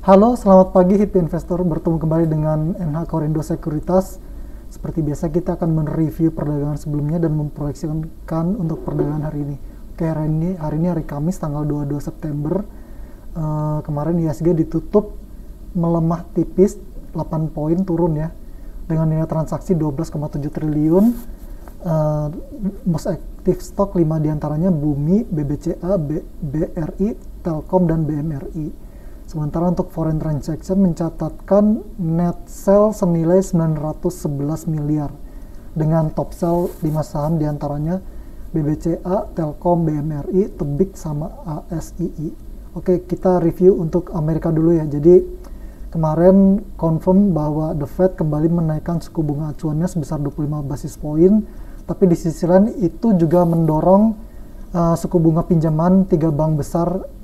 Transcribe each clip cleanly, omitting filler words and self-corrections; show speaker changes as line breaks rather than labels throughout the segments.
Halo, selamat pagi HIP Investor. Bertemu kembali dengan NH Korindo Sekuritas. Seperti biasa kita akan mereview perdagangan sebelumnya dan memproyeksikan untuk perdagangan hari ini. Oke, hari ini hari Kamis tanggal 22 September. Kemarin IHSG ditutup melemah tipis 8 poin turun ya. Dengan nilai transaksi 12,7 triliun. Most active stock 5 diantaranya Bumi, BBCA, BRI, Telkom, dan BMRI. Sementara untuk foreign transaction mencatatkan net sell senilai 911 miliar dengan top sell 5 saham diantaranya BBCA, Telkom, BMRI, Tebik, sama ASII. Oke, kita review untuk Amerika dulu ya. Jadi kemarin confirm bahwa The Fed kembali menaikkan suku bunga acuannya sebesar 25 basis poin, tapi di sisi lain itu juga mendorong suku bunga pinjaman tiga bank besar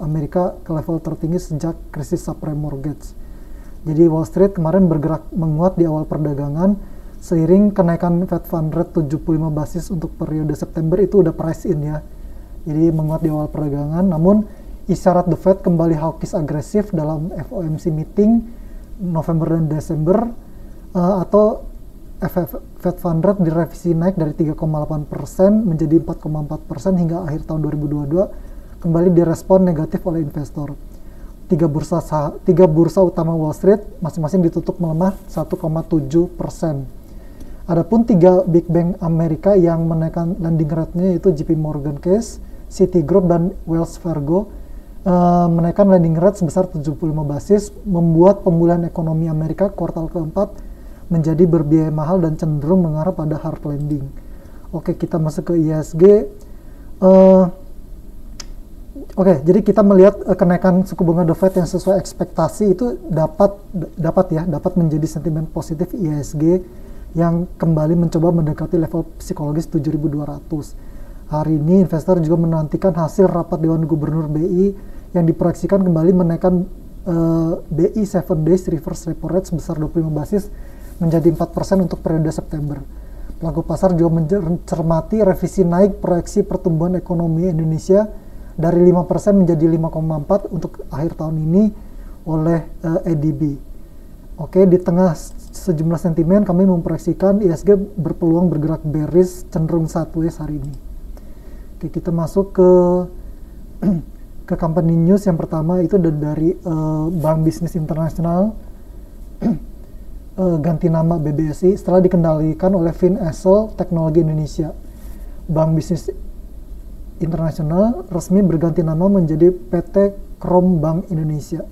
Amerika ke level tertinggi sejak krisis subprime mortgage. Jadi Wall Street kemarin bergerak menguat di awal perdagangan seiring kenaikan Fed Fund Rate 75 basis untuk periode September itu udah price in ya. Jadi menguat di awal perdagangan, namun isyarat The Fed kembali hawkish agresif dalam FOMC meeting November dan Desember atau Fed Fund Rate direvisi naik dari 3,8% menjadi 4,4% hingga akhir tahun 2022 kembali direspon negatif oleh investor. Tiga bursa utama Wall Street masing-masing ditutup melemah 1,7%. Adapun tiga big bank Amerika yang menaikkan lending rate-nya yaitu JP Morgan Chase, Citigroup, dan Wells Fargo menaikkan lending rate sebesar 75 basis, membuat pemulihan ekonomi Amerika kuartal keempat menjadi berbiaya mahal dan cenderung mengarah pada hard landing. Oke, kita masuk ke IHSG. Oke, jadi kita melihat kenaikan suku bunga The Fed yang sesuai ekspektasi itu dapat menjadi sentimen positif IHSG yang kembali mencoba mendekati level psikologis 7.200. Hari ini investor juga menantikan hasil rapat Dewan Gubernur BI yang diproyeksikan kembali menaikkan BI 7 days reverse repo rate sebesar 25 basis menjadi 4% untuk periode September. Pelaku pasar juga mencermati revisi naik proyeksi pertumbuhan ekonomi Indonesia dari 5% menjadi 5,4% untuk akhir tahun ini oleh ADB. Oke, di tengah sejumlah sentimen kami memproyeksikan IHSG berpeluang bergerak bearish cenderung sideways hari ini. Oke, kita masuk ke company news. Yang pertama itu dari Bank Bisnis Internasional ganti nama BBSI setelah dikendalikan oleh Finasel Teknologi Indonesia. Bank Bisnis Internasional resmi berganti nama menjadi PT Krom Bank Indonesia.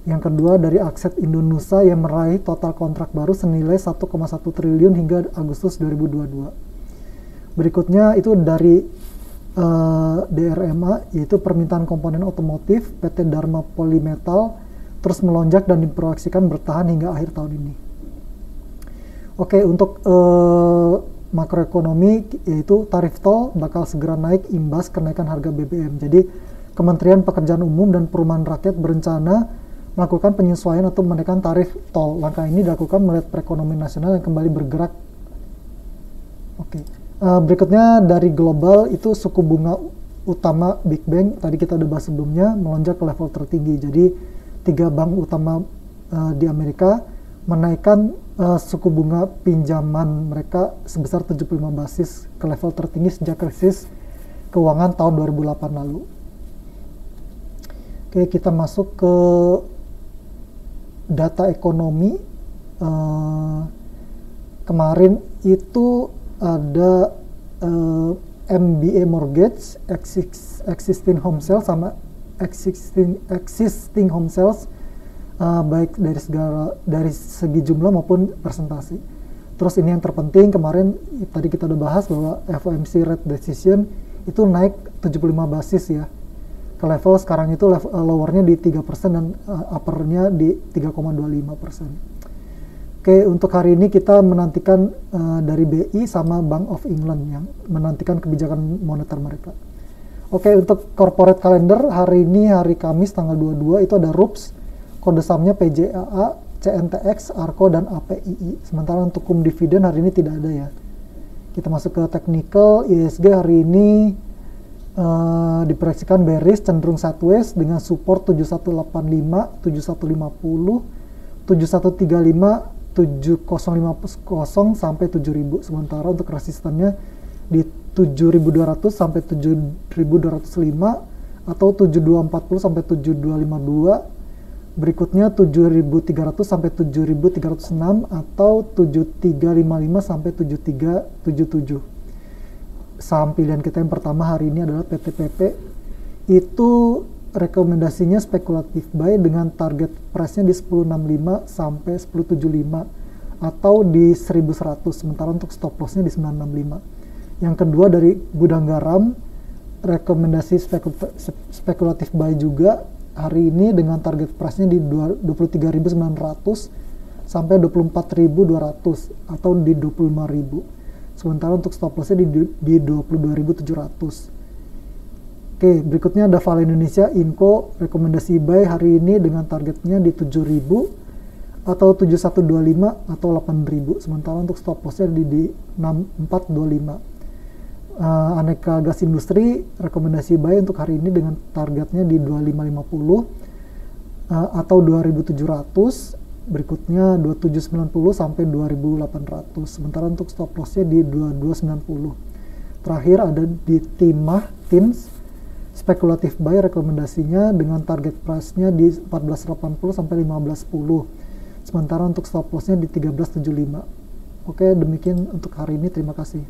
Yang kedua dari Akset Indonesia yang meraih total kontrak baru senilai 1,1 triliun hingga Agustus 2022. Berikutnya itu dari DRMA, yaitu permintaan komponen otomotif PT Dharma Polymetal terus melonjak dan diproyeksikan bertahan hingga akhir tahun ini. Oke, untuk makroekonomi yaitu tarif tol bakal segera naik imbas kenaikan harga BBM. Jadi Kementerian Pekerjaan Umum dan Perumahan Rakyat berencana melakukan penyesuaian atau menaikkan tarif tol. Langkah ini dilakukan melihat perekonomian nasional yang kembali bergerak. Oke. Berikutnya dari global itu suku bunga utama Big Bank tadi kita udah bahas sebelumnya melonjak ke level tertinggi. Jadi tiga bank utama di Amerika menaikkan suku bunga pinjaman mereka sebesar 75 basis ke level tertinggi sejak krisis keuangan tahun 2008 lalu. Oke, kita masuk ke data ekonomi. Kemarin itu ada MBA mortgage, existing home sales sama existing home sales, baik dari segi jumlah maupun persentase. Terus ini yang terpenting kemarin tadi kita udah bahas bahwa FOMC rate decision itu naik 75 basis ya. Ke level sekarang itu lowernya di 3% dan uppernya di 3,25%. Oke, untuk hari ini kita menantikan dari BI sama Bank of England yang menantikan kebijakan moneter mereka. Oke, untuk corporate calendar hari ini hari Kamis tanggal 22 itu ada RUPS, kode sahamnya PJAA, CNTX, ARKO, dan APII. Sementara untuk dividen hari ini tidak ada ya. Kita masuk ke technical. IHSG hari ini diproyeksikan bearish cenderung sideways dengan support 7185, 7150, 7135, 7050 sampai 7000. Sementara untuk resistannya di 7200 sampai 7205 atau 7240 sampai 7252. Berikutnya 7300 sampai 7306 atau 7355 sampai 7377. Saham pilihan kita yang pertama hari ini adalah PTPP. Itu rekomendasinya spekulatif buy dengan target price-nya di 1065 sampai 1075 atau di 1100, sementara untuk stop loss-nya di 965. Yang kedua dari Gudang Garam, rekomendasi spekulatif buy juga hari ini dengan target price-nya di 23.900 sampai 24.200 atau di 25.000. Sementara untuk stop loss-nya di 22.700. Oke, berikutnya ada Vale Indonesia Inco, rekomendasi buy hari ini dengan targetnya di 7.000 atau 7125 atau 8.000. Sementara untuk stop loss-nya di 6425. Aneka Gas Industri, rekomendasi buy untuk hari ini dengan targetnya di 2550 atau 2700. Berikutnya 2790 sampai 2800. Sementara untuk stop loss-nya di 2290. Terakhir ada di Timah Tins, spekulatif buy rekomendasinya dengan target price-nya di 1480 sampai 1510. Sementara untuk stop loss-nya di 1375. Oke, demikian untuk hari ini. Terima kasih.